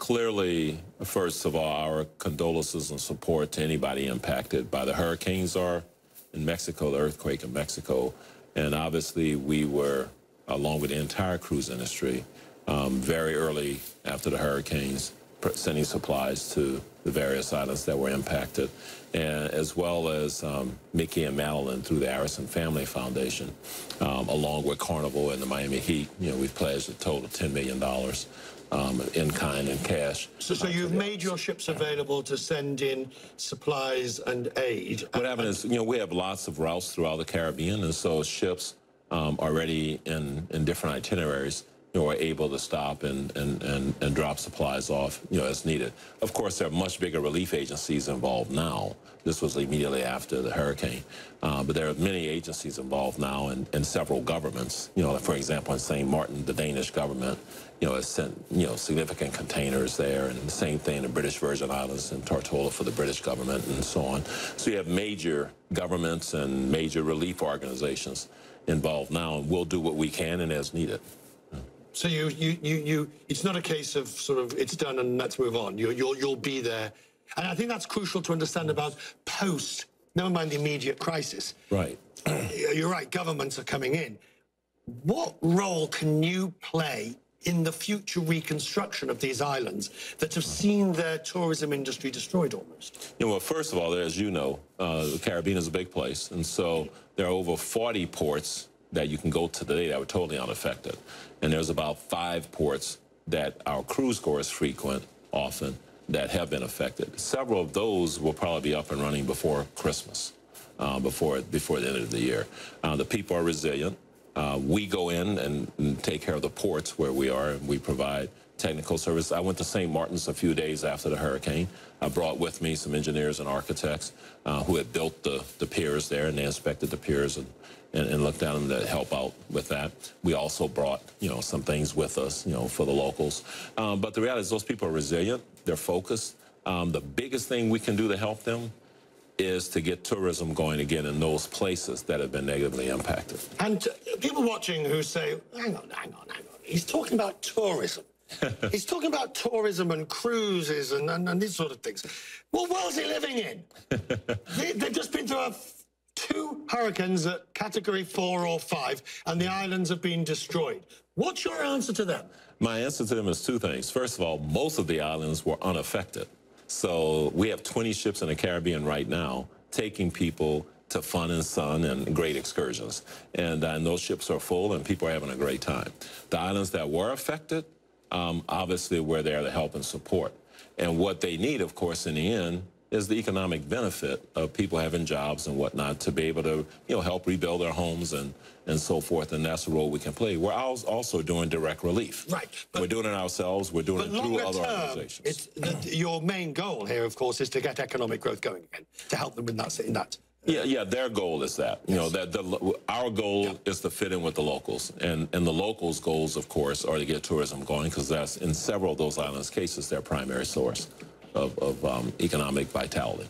Clearly, first of all, our condolences and support to anybody impacted by the hurricanes are in Mexico, the earthquake in Mexico. And obviously, we were, along with the entire cruise industry, very early after the hurricanes, sending supplies to the various islands that were impacted, and as well as Mickey and Madeline through the Harrison Family Foundation, along with Carnival and the Miami Heat. You know, we've pledged a total of $10 million in kind and cash. So you've made your ships available to send in supplies and aid. What happened is, you know, we have lots of routes throughout the Caribbean, and so ships already in different itineraries, you know, are able to stop and drop supplies off, you know, as needed. Of course, there are much bigger relief agencies involved now. This was immediately after the hurricane. But there are many agencies involved now and several governments. You know, for example, in St. Martin, the Danish government, you know, has sent, you know, significant containers there, and the same thing in the British Virgin Islands and Tortola for the British government and so on. So you have major governments and major relief organizations involved now, and we'll do what we can and as needed. So it's not a case of sort of it's done and let's move on. You'll be there, and I think that's crucial to understand about post. Never mind the immediate crisis. Right. You're right. Governments are coming in. What role can you play in the future reconstruction of these islands that have seen their tourism industry destroyed almost? Yeah, well, first of all, as you know, the Caribbean is a big place, and so there are over 40 ports that you can go to today that were totally unaffected. And there's about 5 ports that our cruise goers frequent often that have been affected. Several of those will probably be up and running before Christmas, before the end of the year. The people are resilient. We go in and take care of the ports where we are, and we provide technical service. I went to St. Martin's a few days after the hurricane. I brought with me some engineers and architects who had built the piers there, and they inspected the piers and looked at them to help out with that. We also brought, you know, some things with us, you know, for the locals. But the reality is those people are resilient. They're focused. The biggest thing we can do to help them is to get tourism going again in those places that have been negatively impacted. And people watching who say, hang on. He's talking about tourism. He's talking about tourism and cruises and these sort of things. What world's he living in? They've just been through 2 hurricanes at category 4 or 5, and the islands have been destroyed. What's your answer to them? My answer to them is 2 things. First of all, most of the islands were unaffected. So we have 20 ships in the Caribbean right now taking people to fun and sun and great excursions. And those ships are full and people are having a great time. The islands that were affected, obviously we're there to help and support. And what they need, of course, in the end, is the economic benefit of people having jobs and whatnot to be able to, you know, help rebuild their homes and so forth, and that's the role we can play. We're also doing direct relief. Right. We're doing it ourselves. We're doing it through other organizations. Your main goal here, of course, is to get economic growth going again, to help them in that. Yeah, their goal is that. You know, that our goal is to fit in with the locals, and the locals' goals, of course, are to get tourism going, because that's in several of those islands' cases their primary source of economic vitality.